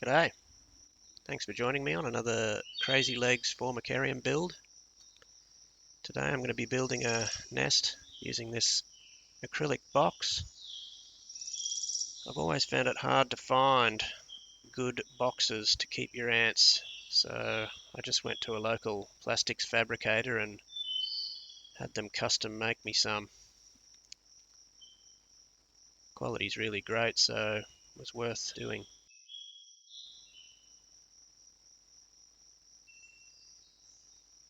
G'day, thanks for joining me on another CrazyLegs Formicarium build. Today I'm going to be building a nest using this acrylic box. I've always found it hard to find good boxes to keep your ants, so I just went to a local plastics fabricator and had them custom make me some. Quality's really great, so it was worth doing.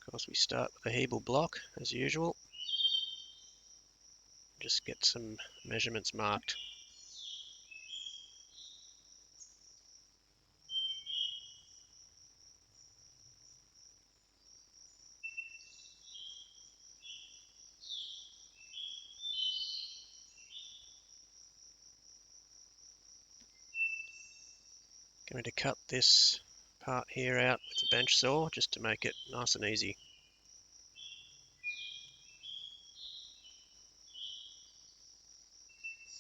Of course, we start with a Hebel block as usual. Just get some measurements marked. Going to cut this part here out with a bench saw just to make it nice and easy.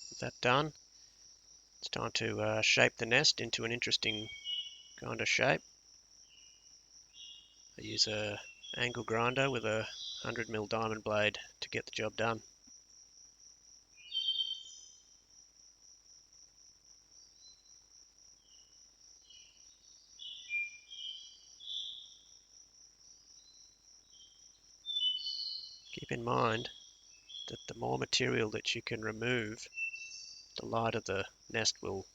With that done, it's time to shape the nest into an interesting kind of shape. I use a angle grinder with a 100mm diamond blade to get the job done. Keep in mind that the more material that you can remove, the lighter the nest will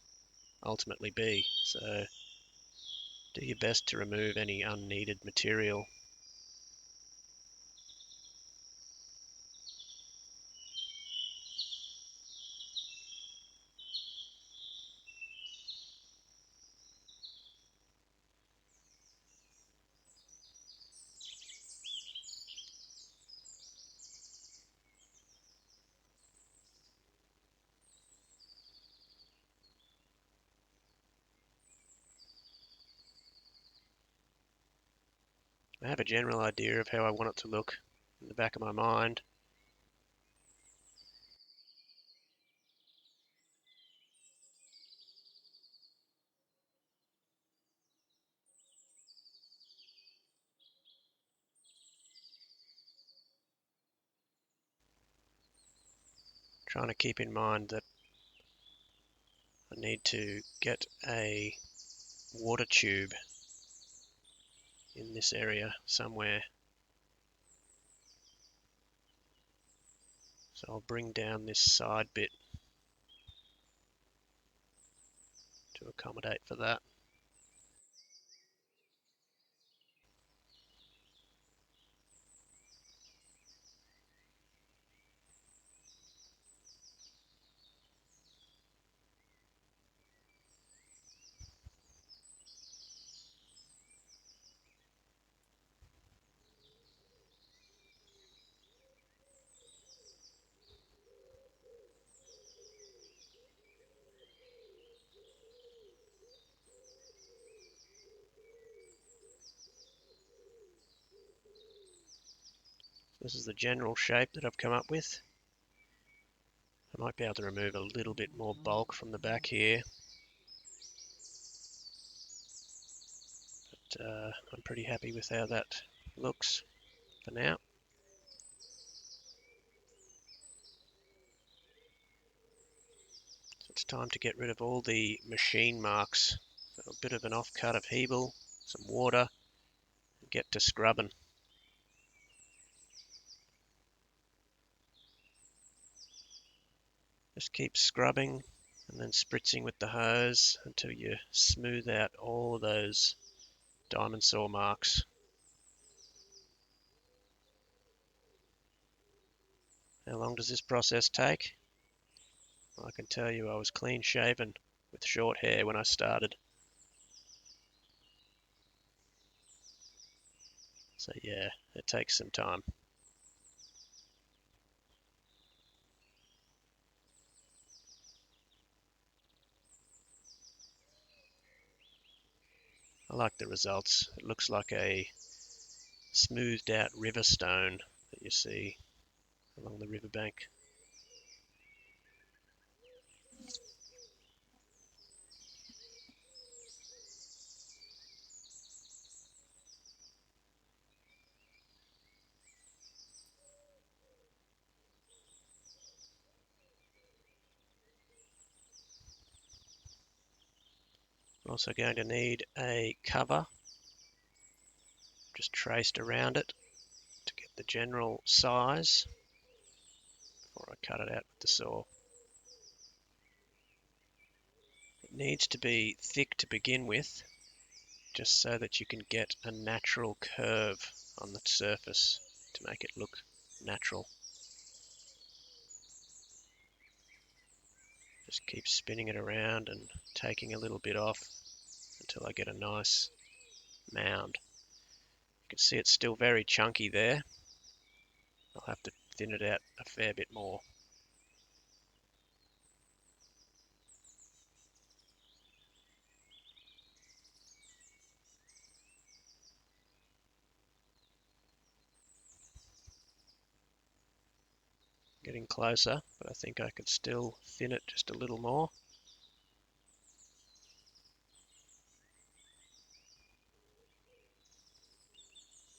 ultimately be. So do your best to remove any unneeded material. I have a general idea of how I want it to look in the back of my mind. Trying to keep in mind that I need to get a water tube in this area somewhere. So I'll bring down this side bit to accommodate for that. This is the general shape that I've come up with. I might be able to remove a little bit more bulk from the back here, but I'm pretty happy with how that looks for now. So it's time to get rid of all the machine marks. So a bit of an offcut of Hebel, some water, and get to scrubbing. Just keep scrubbing and then spritzing with the hose until you smooth out all of those diamond saw marks. How long does this process take? I can tell you I was clean shaven with short hair when I started. So yeah, it takes some time. I like the results. It looks like a smoothed out river stone that you see along the riverbank. Also going to need a cover just traced around it to get the general size before I cut it out with the saw. It needs to be thick to begin with, just so that you can get a natural curve on the surface to make it look natural. Just keep spinning it around and taking a little bit off until I get a nice mound. You can see it's still very chunky there. I'll have to thin it out a fair bit more. Getting closer, but I think I could still thin it just a little more.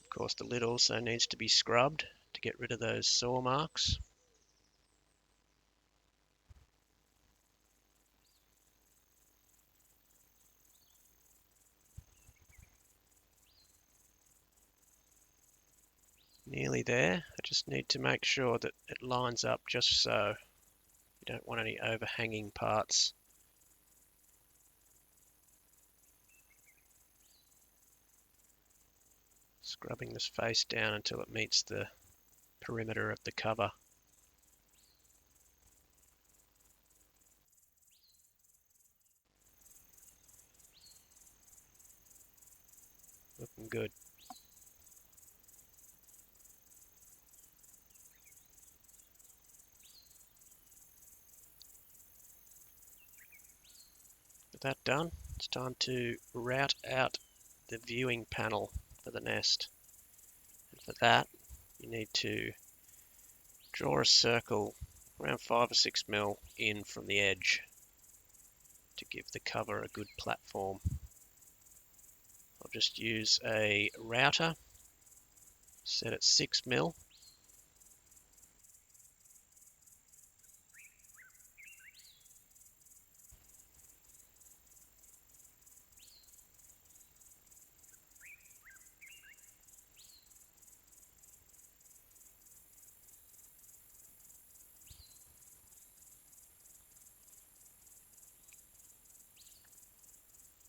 Of course, the lid also needs to be scrubbed to get rid of those saw marks. Nearly there. I just need to make sure that it lines up just so. You don't want any overhanging parts. Scrubbing this face down until it meets the perimeter of the cover. Looking good. With that done, it's time to route out the viewing panel for the nest. And for that, you need to draw a circle around 5 or 6 mil in from the edge to give the cover a good platform. I'll just use a router, set at 6 mil.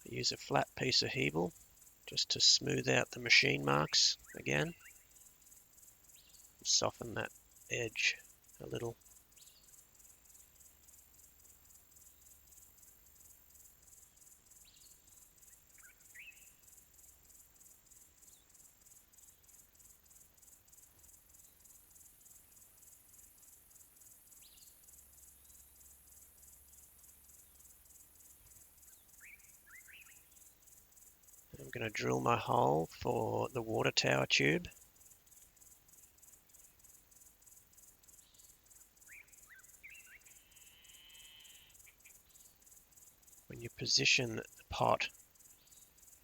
I use a flat piece of Hebel just to smooth out the machine marks again. Soften that edge a little. I'm going to drill my hole for the water tower tube. When you position the pot,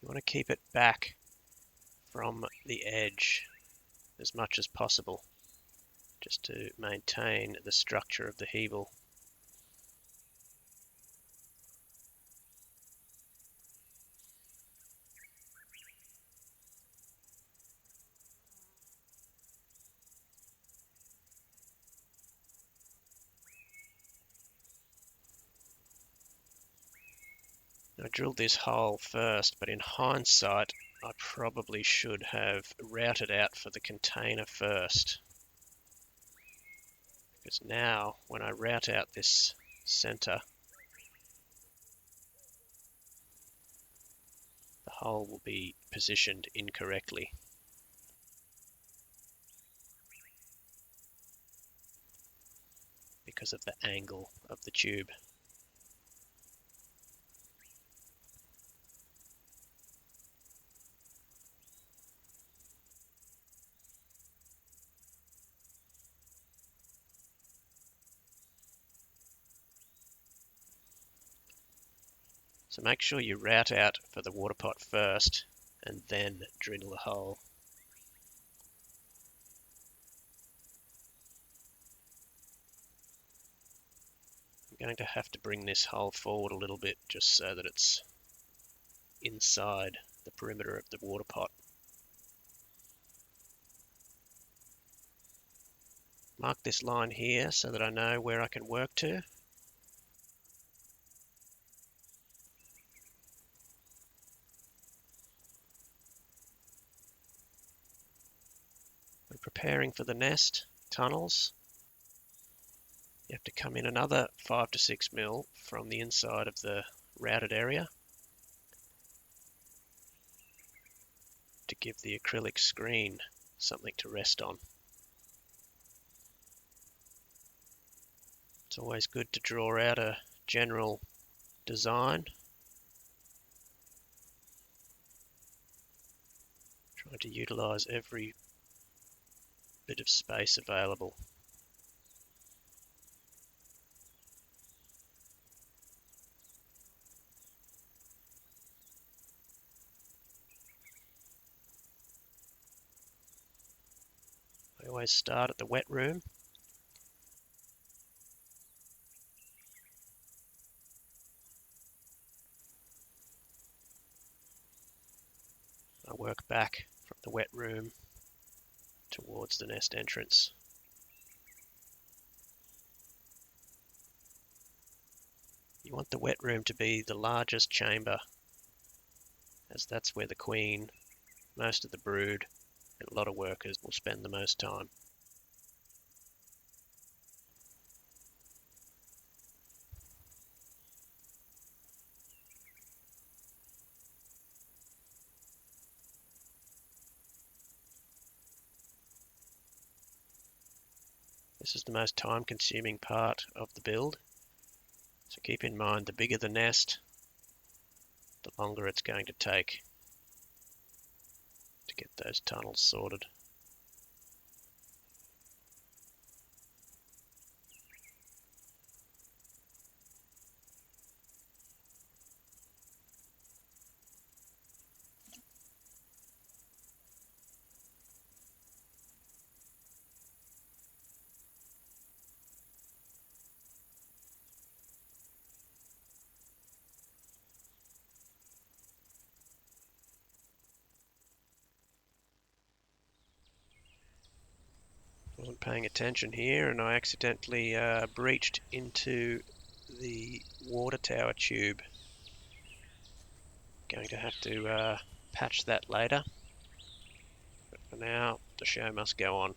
you want to keep it back from the edge as much as possible, just to maintain the structure of the Hebel. I drilled this hole first, but in hindsight, I probably should have routed out for the container first. Because now, when I route out this center, the hole will be positioned incorrectly. Because of the angle of the tube. So make sure you route out for the water pot first and then drill the hole. I'm going to have to bring this hole forward a little bit just so that it's inside the perimeter of the water pot. Mark this line here so that I know where I can work to. When preparing for the nest tunnels, you have to come in another 5 to 6 mil from the inside of the routed area to give the acrylic screen something to rest on. It's always good to draw out a general design, trying to utilize every bit of space available. I always start at the wet room. I work back from the wet room towards the nest entrance. You want the wet room to be the largest chamber, as that's where the queen, most of the brood, and a lot of workers will spend the most time. This is the most time-consuming part of the build, so keep in mind the bigger the nest, the longer it's going to take to get those tunnels sorted. Wasn't paying attention here and I accidentally breached into the water tower tube. Going to have to patch that later, but for now the show must go on.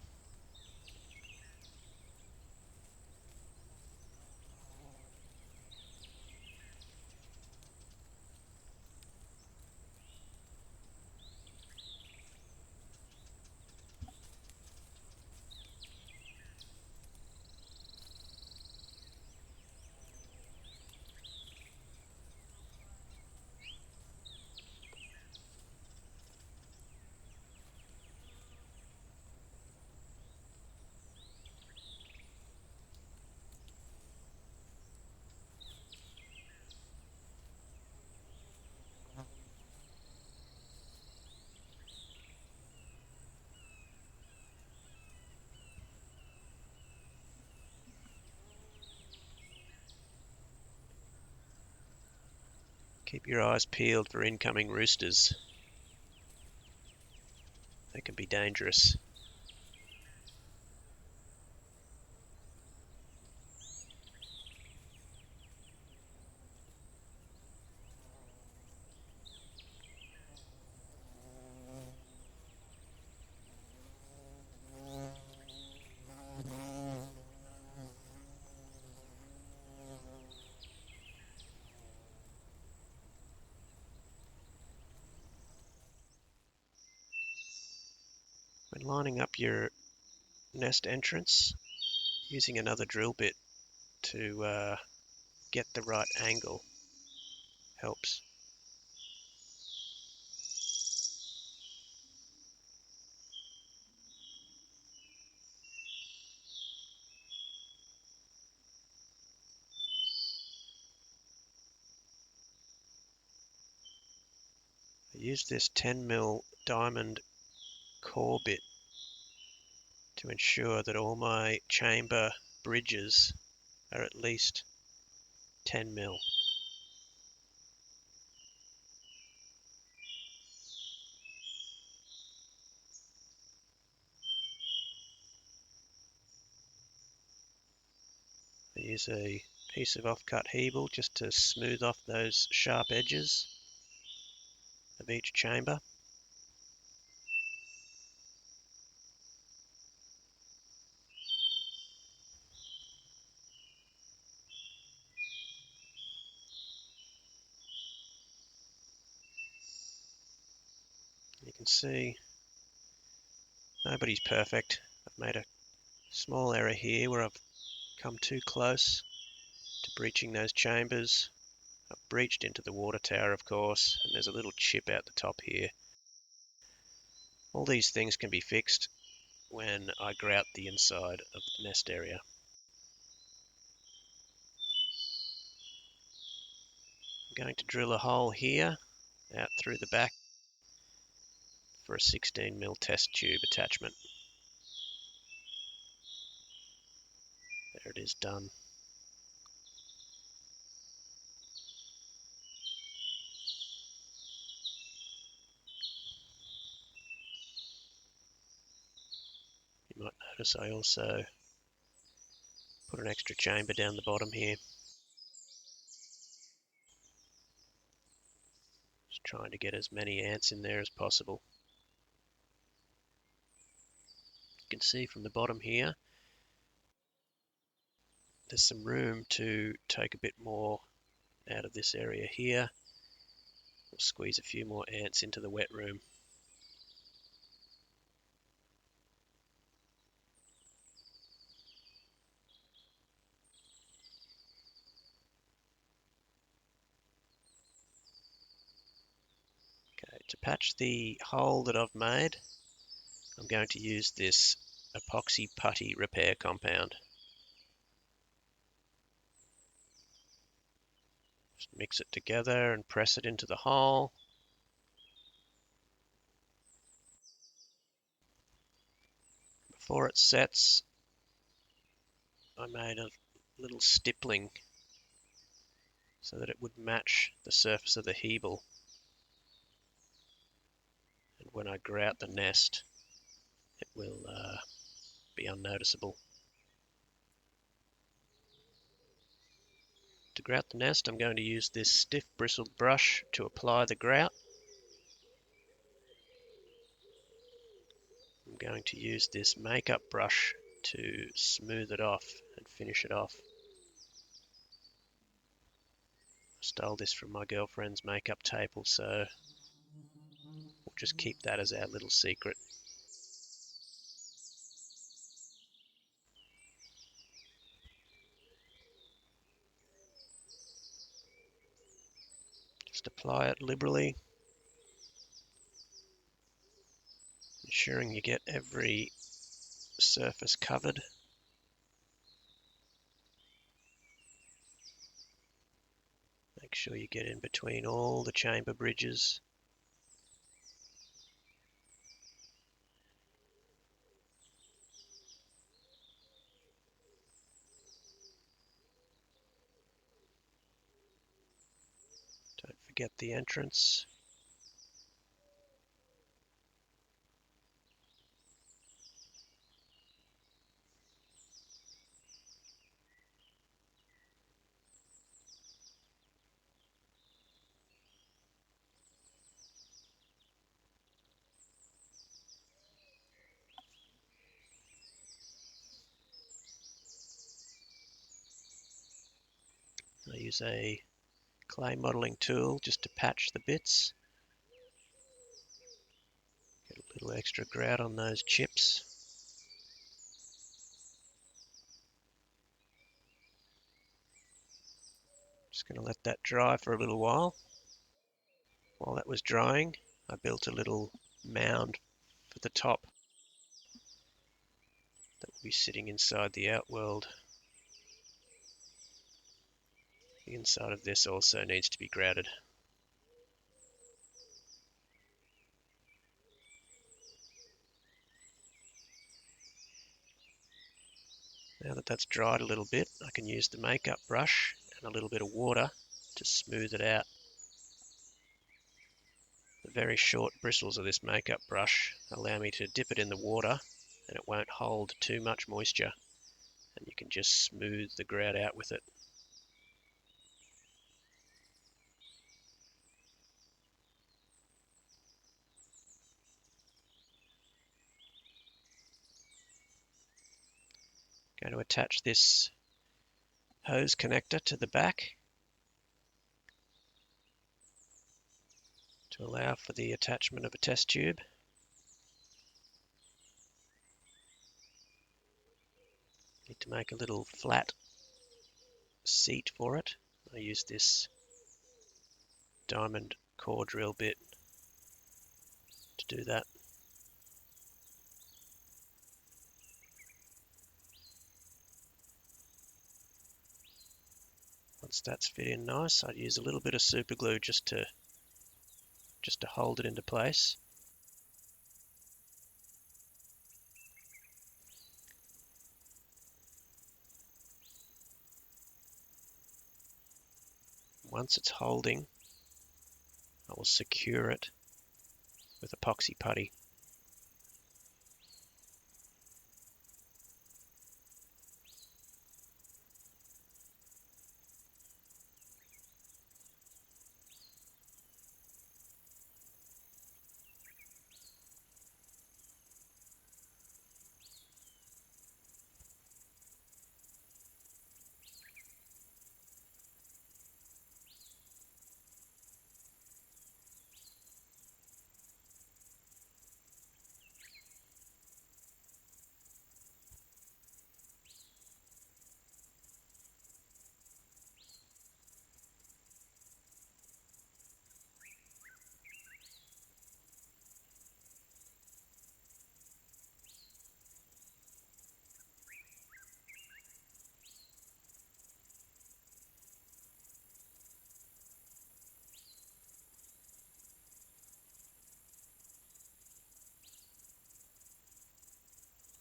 Keep your eyes peeled for incoming roosters. They can be dangerous. When lining up your nest entrance, using another drill bit to get the right angle helps. I use this 10mm diamond core bit to ensure that all my chamber bridges are at least 10mm. use a piece of offcut hebel just to smooth off those sharp edges of each chamber. You can see nobody's perfect. I've made a small error here where I've come too close to breaching those chambers. I've breached into the water tower, of course, and there's a little chip out the top here. All these things can be fixed when I grout the inside of the nest area. I'm going to drill a hole here out through the back for a 16mm test tube attachment. There it is, done. You might notice I also put an extra chamber down the bottom here. Just trying to get as many ants in there as possible. You can see from the bottom here, there's some room to take a bit more out of this area here. We'll squeeze a few more ants into the wet room. Okay, to patch the hole that I've made, I'm going to use this epoxy putty repair compound. Just mix it together and press it into the hole. Before it sets, I made a little stippling so that it would match the surface of the hebel. And when I grout the nest, it will be unnoticeable. To grout the nest, I'm going to use this stiff bristled brush to apply the grout. I'm going to use this makeup brush to smooth it off and finish it off. I stole this from my girlfriend's makeup table, so we'll just keep that as our little secret. Just apply it liberally, ensuring you get every surface covered. Make sure you get in between all the chamber bridges. Don't forget the entrance. I use a clay modeling tool just to patch the bits. Get a little extra grout on those chips. Just going to let that dry for a little while. While that was drying, I built a little mound for the top that will be sitting inside the outworld. The inside of this also needs to be grouted. Now that that's dried a little bit, I can use the makeup brush and a little bit of water to smooth it out. The very short bristles of this makeup brush allow me to dip it in the water and it won't hold too much moisture, and you can just smooth the grout out with it. Going to attach this hose connector to the back to allow for the attachment of a test tube. Need to make a little flat seat for it. I use this diamond core drill bit to do that. Once that's fit in nice, I'd use a little bit of super glue just to hold it into place. Once it's holding, I will secure it with epoxy putty.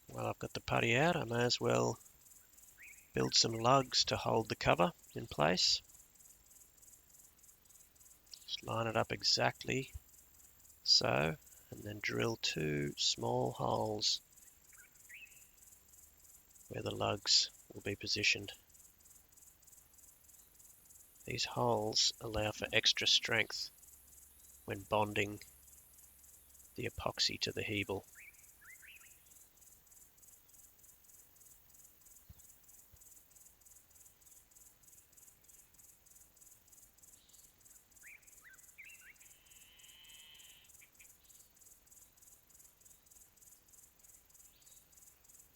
While I've got the putty out, I may as well build some lugs to hold the cover in place. Just line it up exactly so, and then drill 2 small holes where the lugs will be positioned. These holes allow for extra strength when bonding the epoxy to the hebel.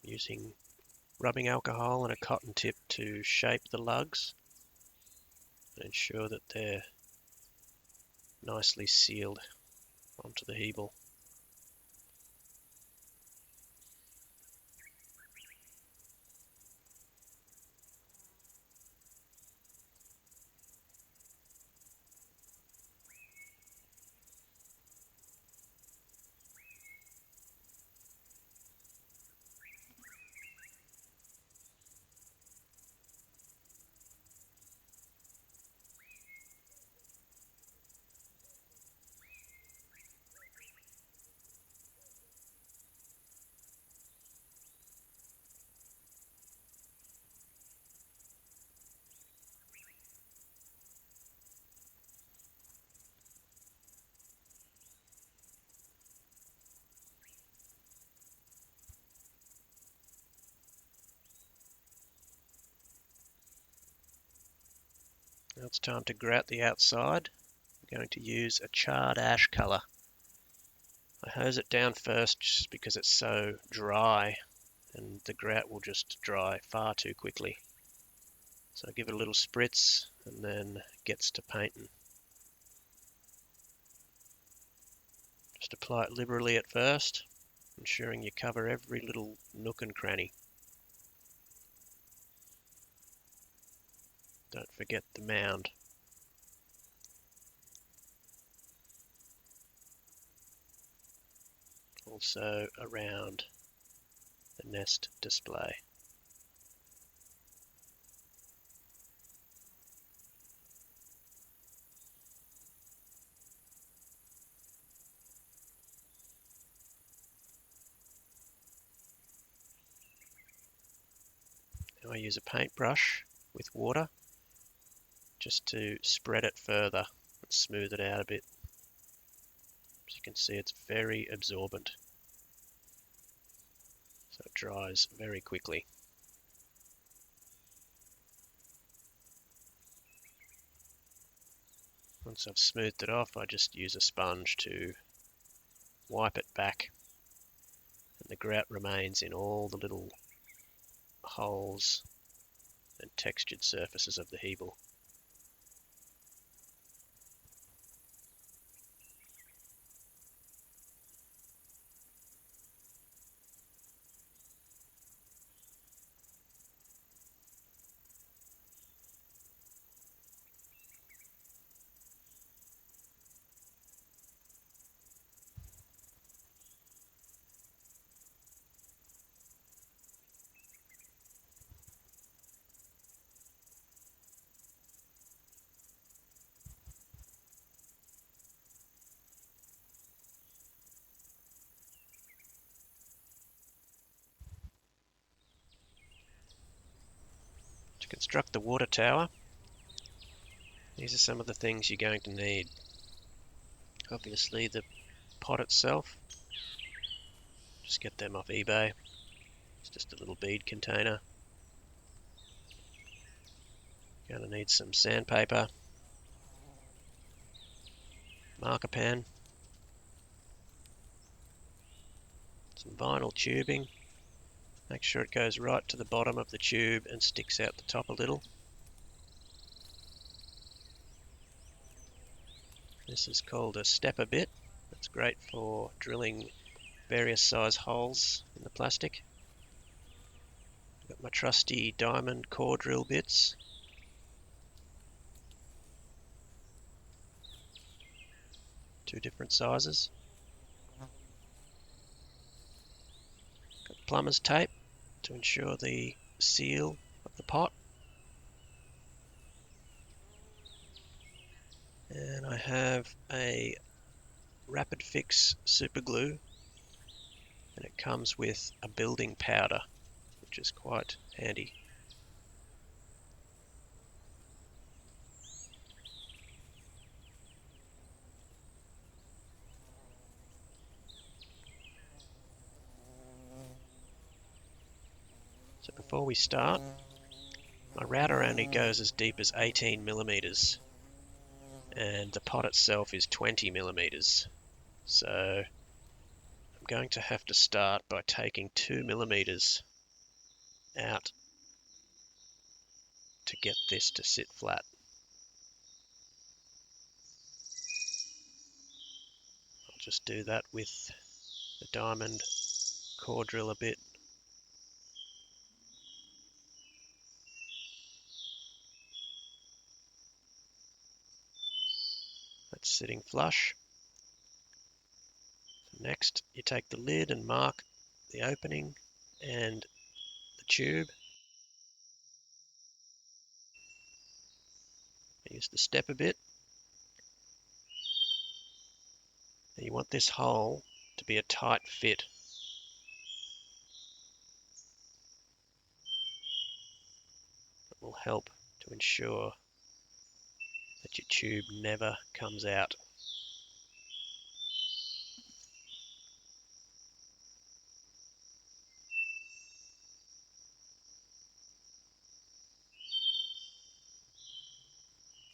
Using rubbing alcohol and a cotton tip to shape the lugs and ensure that they're nicely sealed onto the hebel. Now it's time to grout the outside. I'm going to use a charred ash colour. I hose it down first just because it's so dry and the grout will just dry far too quickly. So I give it a little spritz and then it gets to painting. Just apply it liberally at first, ensuring you cover every little nook and cranny. Don't forget the mound. Also around the nest display. I use a paintbrush with water just to spread it further and smooth it out a bit. As you can see, it's very absorbent, so it dries very quickly. Once I've smoothed it off, I just use a sponge to wipe it back, and the grout remains in all the little holes and textured surfaces of the hebel. To construct the water tower, these are some of the things you're going to need. Obviously the pot itself, just get them off eBay. It's just a little bead container. Going to need some sandpaper, marker pen, some vinyl tubing. Make sure it goes right to the bottom of the tube and sticks out the top a little. This is called a stepper bit. It's great for drilling various size holes in the plastic. I've got my trusty diamond core drill bits. Two different sizes. Got plumber's tape to ensure the seal of the pot. And I have a rapid fix super glue, and it comes with a building powder, which is quite handy. So before we start, my router only goes as deep as 18 millimeters, and the pot itself is 20 millimeters. So I'm going to have to start by taking 2 millimeters out to get this to sit flat. I'll just do that with the diamond core drill a bit. That's sitting flush. Next, you take the lid and mark the opening and the tube. Use the stepper bit. And you want this hole to be a tight fit. It will help to ensure that your tube never comes out.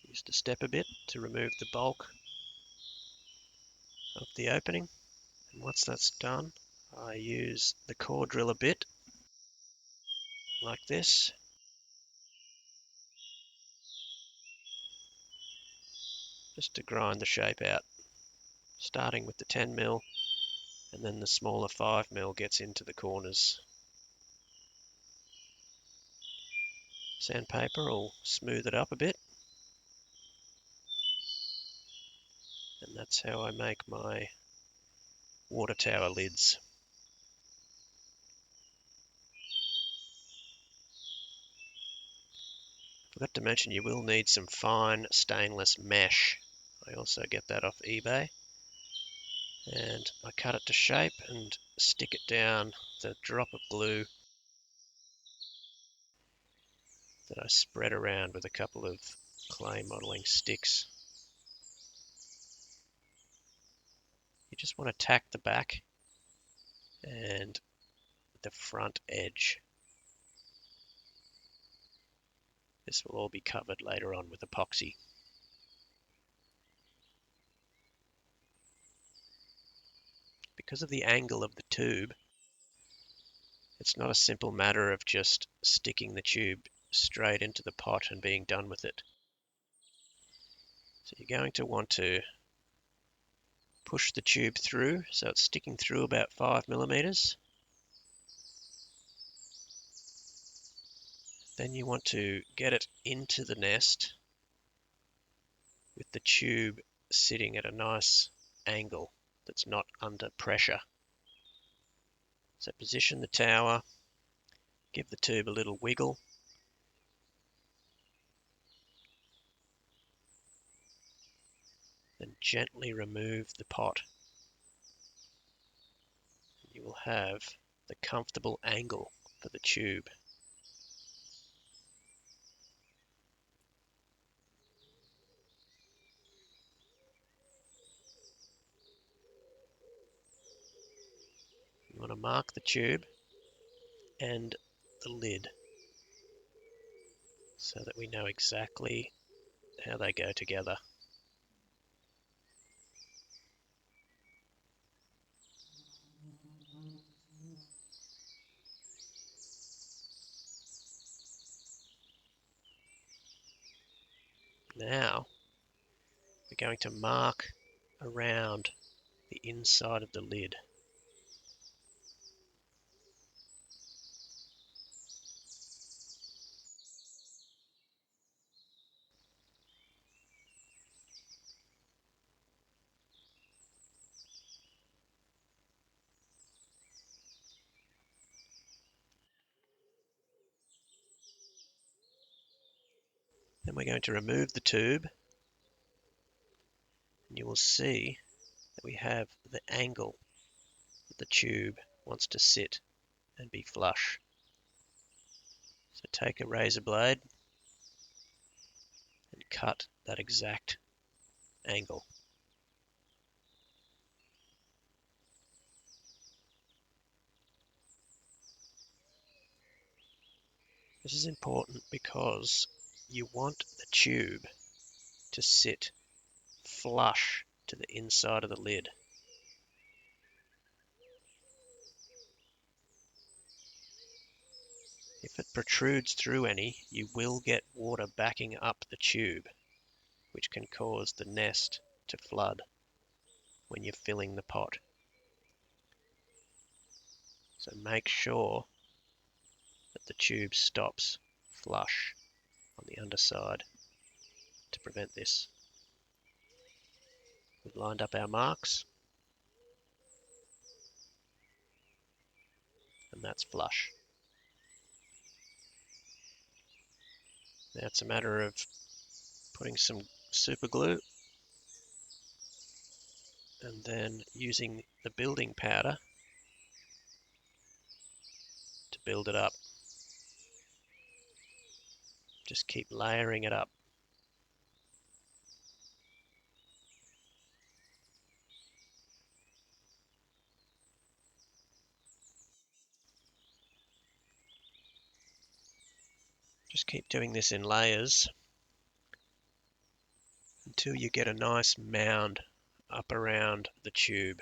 Use the stepper bit to remove the bulk of the opening. And once that's done, I use the core driller bit like this. Just to grind the shape out, starting with the 10mm, and then the smaller 5mm gets into the corners. Sandpaper will smooth it up a bit, and that's how I make my water tower lids. Forgot to mention you will need some fine stainless mesh. I also get that off eBay. And I cut it to shape and stick it down with a drop of glue that I spread around with a couple of clay modeling sticks. You just want to tack the back and the front edge. This will all be covered later on with epoxy. Because of the angle of the tube, it's not a simple matter of just sticking the tube straight into the pot and being done with it. So you're going to want to push the tube through so it's sticking through about 5 mm. Then you want to get it into the nest with the tube sitting at a nice angle that's not under pressure. So position the tower, give the tube a little wiggle, then gently remove the pot. You will have the comfortable angle for the tube. You want to mark the tube and the lid so that we know exactly how they go together. Now we're going to mark around the inside of the lid. Then we're going to remove the tube, and you will see that we have the angle that the tube wants to sit and be flush. So take a razor blade and cut that exact angle. This is important because you want the tube to sit flush to the inside of the lid. If it protrudes through any, you will get water backing up the tube, which can cause the nest to flood when you're filling the pot. So make sure that the tube stops flush on the underside to prevent this. We've lined up our marks, and that's flush. Now it's a matter of putting some super glue and then using the building powder to build it up. Just keep layering it up. Just keep doing this in layers until you get a nice mound up around the tube.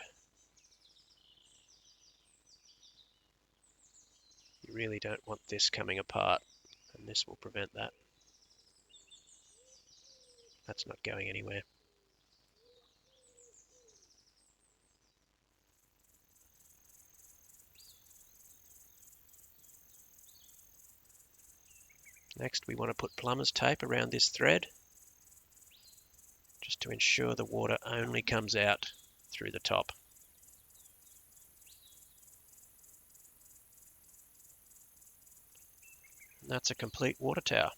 You really don't want this coming apart, and this will prevent that. That's not going anywhere. Next, we want to put plumber's tape around this thread, just to ensure the water only comes out through the top. And that's a complete water tower.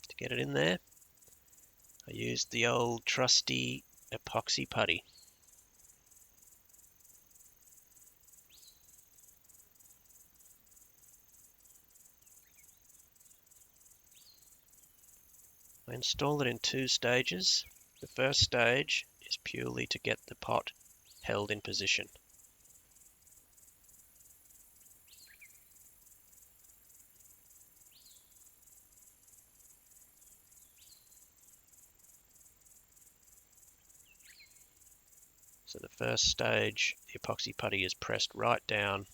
To get it in there, I used the old trusty epoxy putty. I install it in two stages. The first stage is purely to get the pot held in position. So the first stage, the epoxy putty is pressed right down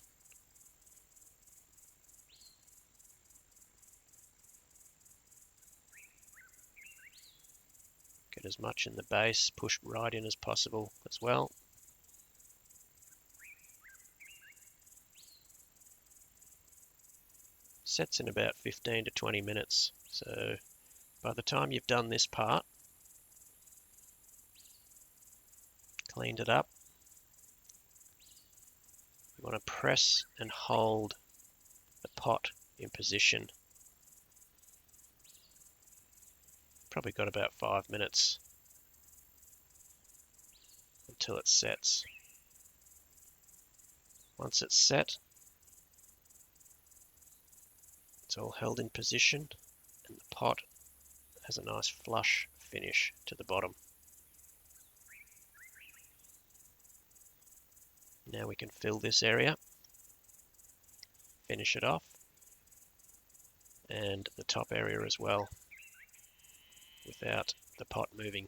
get as much in the base, push right in as possible as well. Sets in about 15 to 20 minutes. So by the time you've done this part, cleaned it up, you want to press and hold the pot in position. Probably got about 5 minutes until it sets. Once it's set, it's all held in position and the pot has a nice flush finish to the bottom. Now we can fill this area, finish it off, and the top area as well, without the pot moving.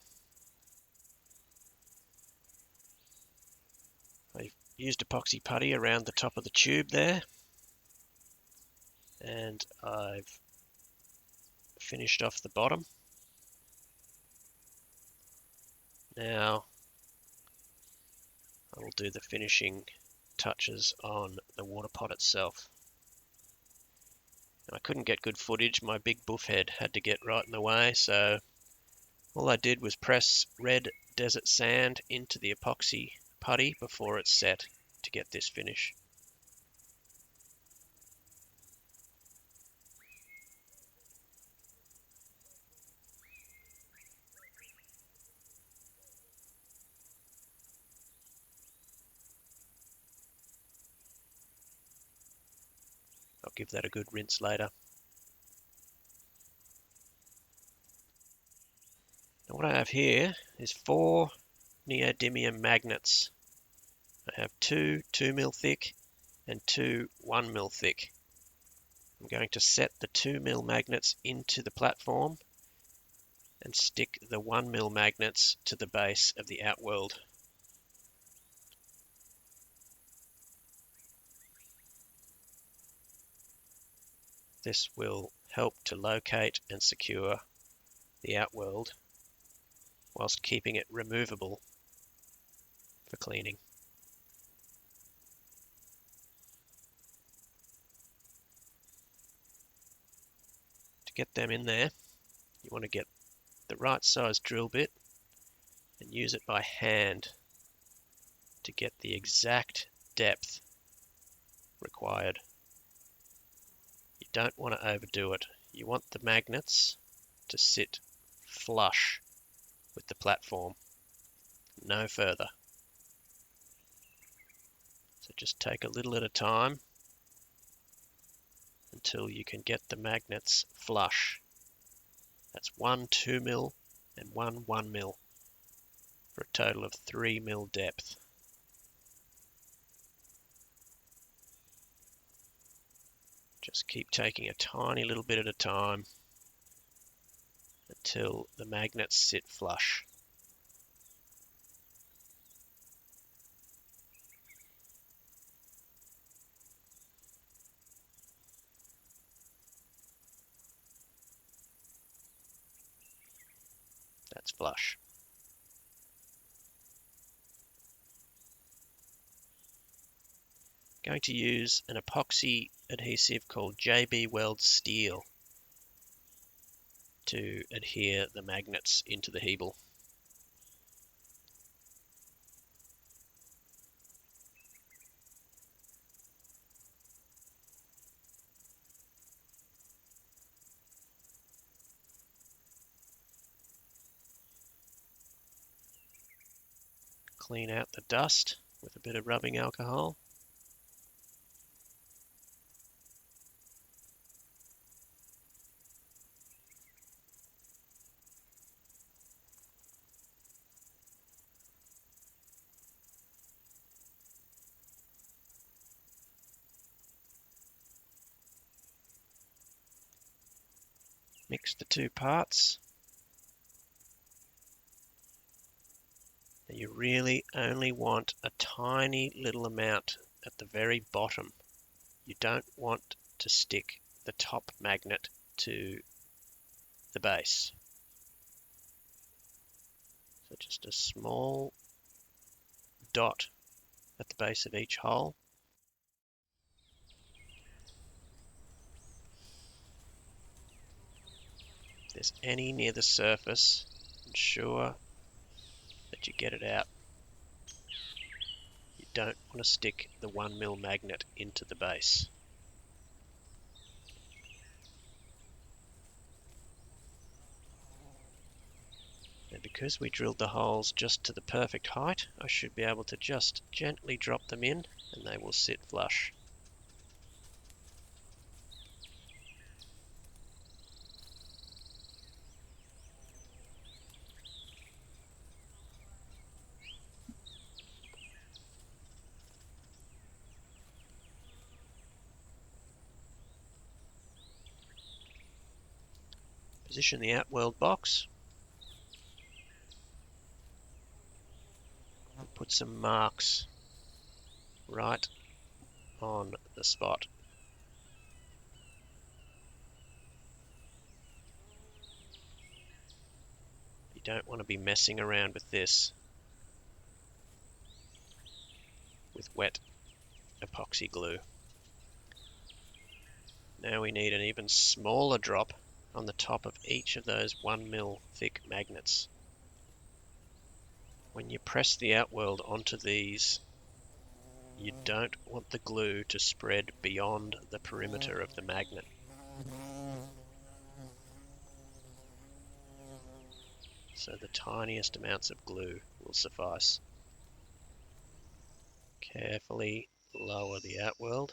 I've used epoxy putty around the top of the tube there, and I've finished off the bottom. Now I will do the finishing touches on the water pot itself. I couldn't get good footage, my big buff head had to get right in the way, so all I did was press red desert sand into the epoxy putty before it's set to get this finish. I'll give that a good rinse later. Now what I have here is 4 neodymium magnets. I have 2 2mm thick and 2 1mm thick. I'm going to set the 2mm magnets into the platform and stick the 1mm magnets to the base of the outworld. This will help to locate and secure the outworld whilst keeping it removable for cleaning. To get them in there, you want to get the right size drill bit and use it by hand to get the exact depth required. You don't want to overdo it. You want the magnets to sit flush with the platform, no further. So just take a little at a time until you can get the magnets flush. That's 1 2mm and 1 1mm for a total of 3mm depth. Just keep taking a tiny little bit at a time until the magnets sit flush. That's flush. Going to use an epoxy adhesive called JB Weld Steel to adhere the magnets into the hebel. Clean out the dust with a bit of rubbing alcohol. Mix the two parts. You really only want a tiny little amount at the very bottom. You don't want to stick the top magnet to the base. So just a small dot at the base of each hole. If there's any near the surface, ensure that you get it out. You don't want to stick the 1mm magnet into the base. And because we drilled the holes just to the perfect height, I should be able to just gently drop them in and they will sit flush. Position the outworld box. And put some marks right on the spot. You don't want to be messing around with this with wet epoxy glue. Now we need an even smaller drop on the top of each of those 1mm thick magnets. When you press the outworld onto these, you don't want the glue to spread beyond the perimeter of the magnet. So the tiniest amounts of glue will suffice. Carefully lower the outworld.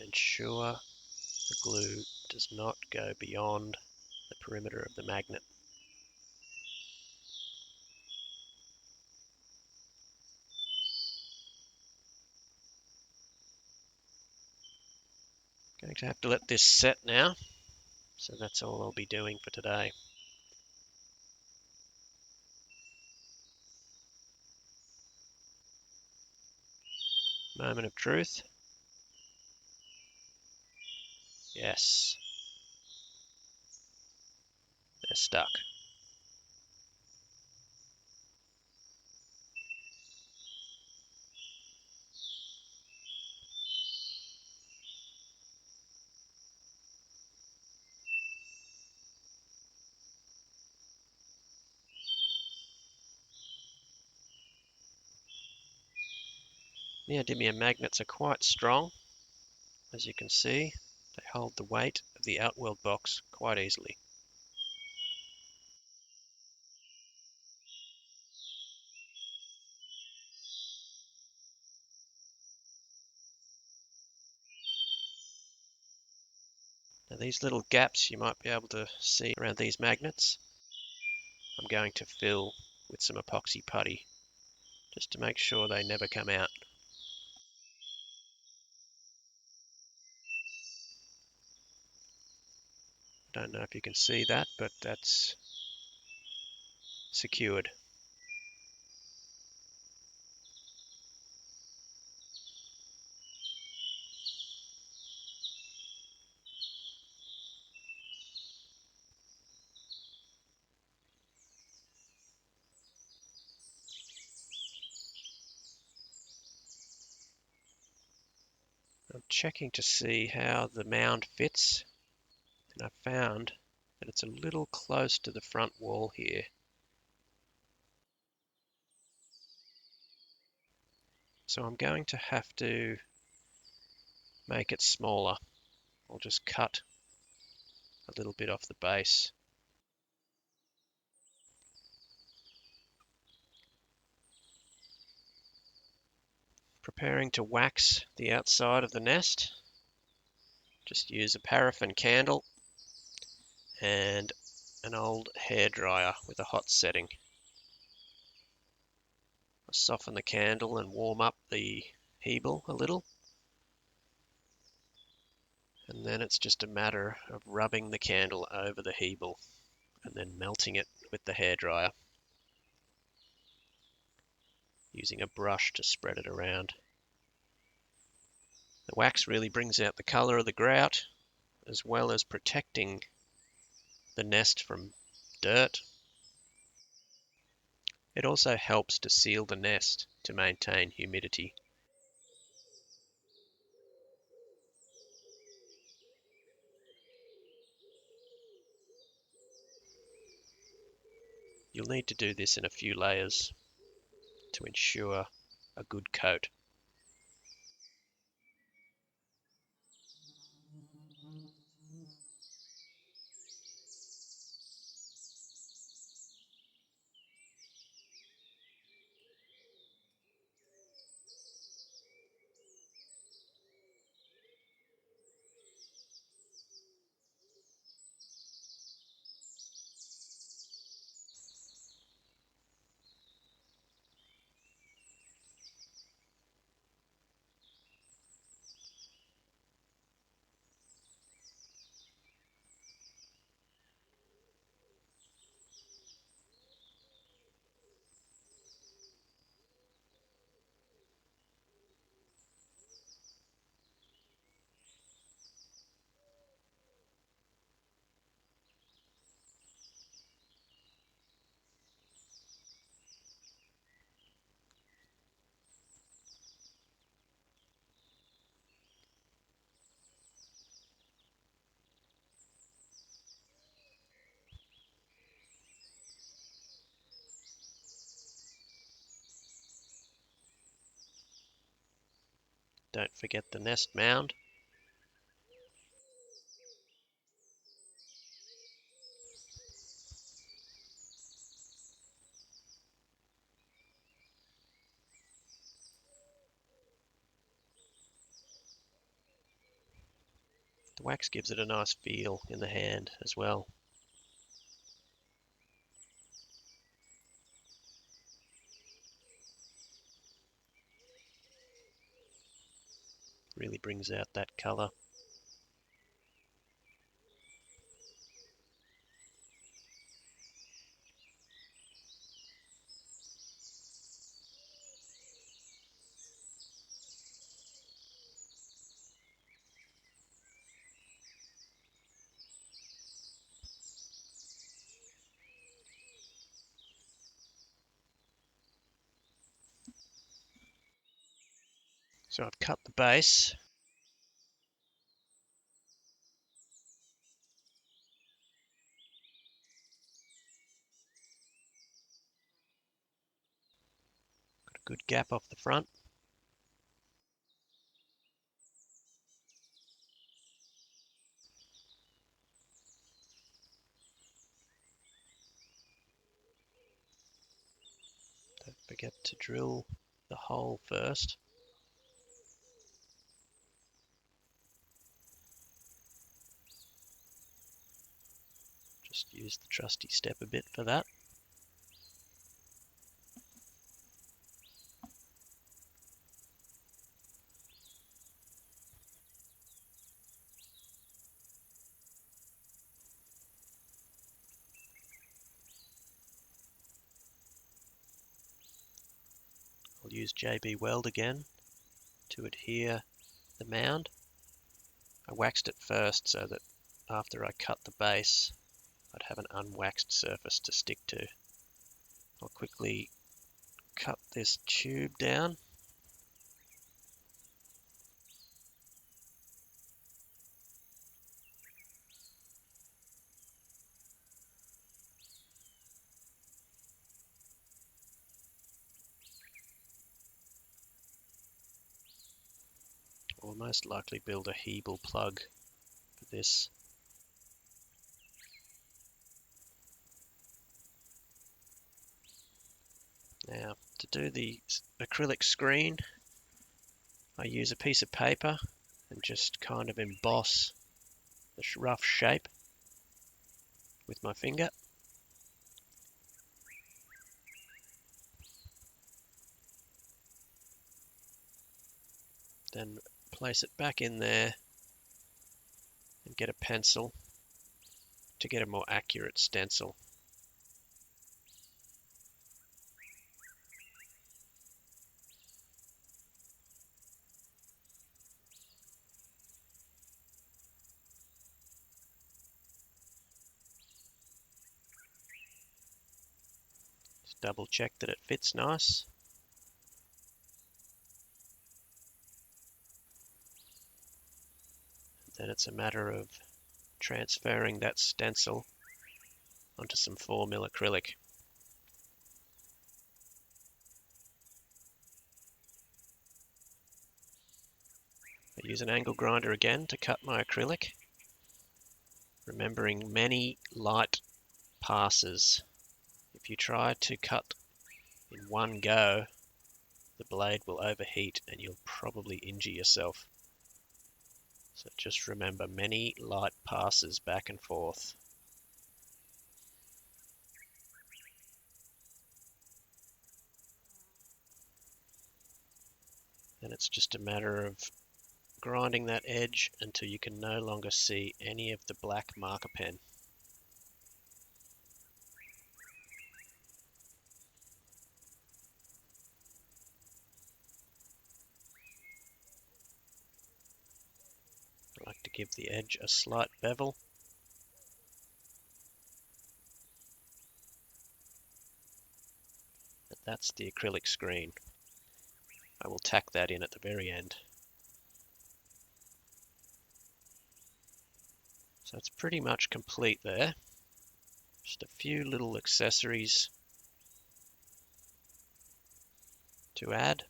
Ensure the glue does not go beyond the perimeter of the magnet. Going to have to let this set now, so that's all I'll be doing for today. Moment of truth. Yes, they're stuck. Neodymium magnets are quite strong. As you can see, they hold the weight of the outworld box quite easily. Now these little gaps you might be able to see around these magnets, I'm going to fill with some epoxy putty, just to make sure they never come out. I don't know if you can see that, but that's secured. I'm checking to see how the mound fits, and I found that it's a little close to the front wall here. So I'm going to have to make it smaller. I'll just cut a little bit off the base. Preparing to wax the outside of the nest. Just use a paraffin candle and an old hairdryer with a hot setting. I soften the candle and warm up the Hebel a little. And then it's just a matter of rubbing the candle over the Hebel and then melting it with the hairdryer, using a brush to spread it around. The wax really brings out the colour of the grout, as well as protecting the nest from dirt. It also helps to seal the nest to maintain humidity. You'll need to do this in a few layers to ensure a good coat. Don't forget the nest mound. The wax gives it a nice feel in the hand as well. Really brings out that colour. So I've cut the base. Got a good gap off the front. Don't forget to drill the hole first. Just use the trusty step a bit for that. I'll use JB Weld again to adhere the mound. I waxed it first so that after I cut the base, I'd have an unwaxed surface to stick to. I'll quickly cut this tube down. I'll most likely build a Hebel plug for this. Now, to do the acrylic screen, I use a piece of paper and just kind of emboss the rough shape with my finger. Then place it back in there and get a pencil to get a more accurate stencil. Just double check that it fits nice. Then it's a matter of transferring that stencil onto some 4mm acrylic. I use an angle grinder again to cut my acrylic, remembering many light passes. If you try to cut in one go, the blade will overheat and you'll probably injure yourself. So just remember, many light passes back and forth. Then it's just a matter of grinding that edge until you can no longer see any of the black marker pen. I like to give the edge a slight bevel. But that's the acrylic screen. I will tack that in at the very end. So it's pretty much complete there. Just a few little accessories to add.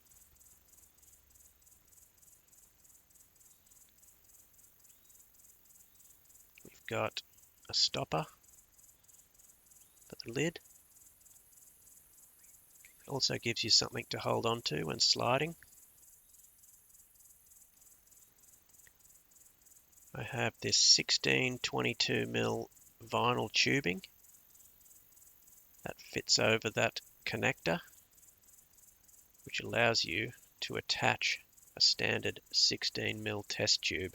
We've got a stopper for the lid. Also gives you something to hold on to when sliding. I have this 16-22mm vinyl tubing that fits over that connector, which allows you to attach a standard 16mm test tube.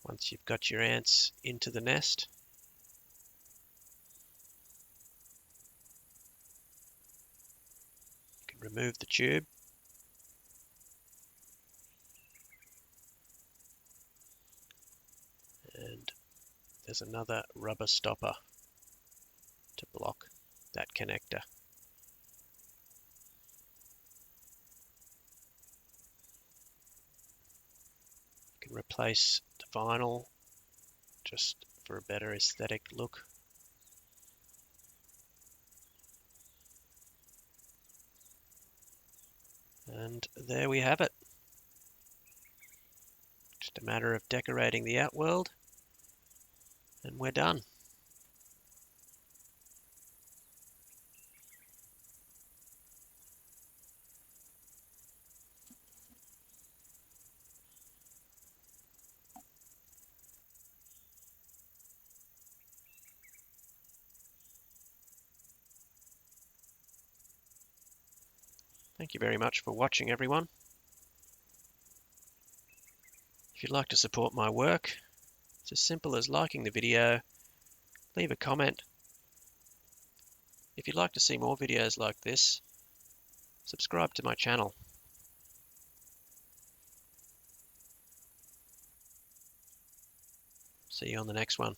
Once you've got your ants into the nest, you can remove the tube and there's another rubber stopper to block that connector. You can replace the vinyl just for a better aesthetic look. And there we have it. Just a matter of decorating the outworld and we're done. Thank you very much for watching, everyone. If you'd like to support my work, it's as simple as liking the video, leave a comment. If you'd like to see more videos like this, subscribe to my channel. See you on the next one.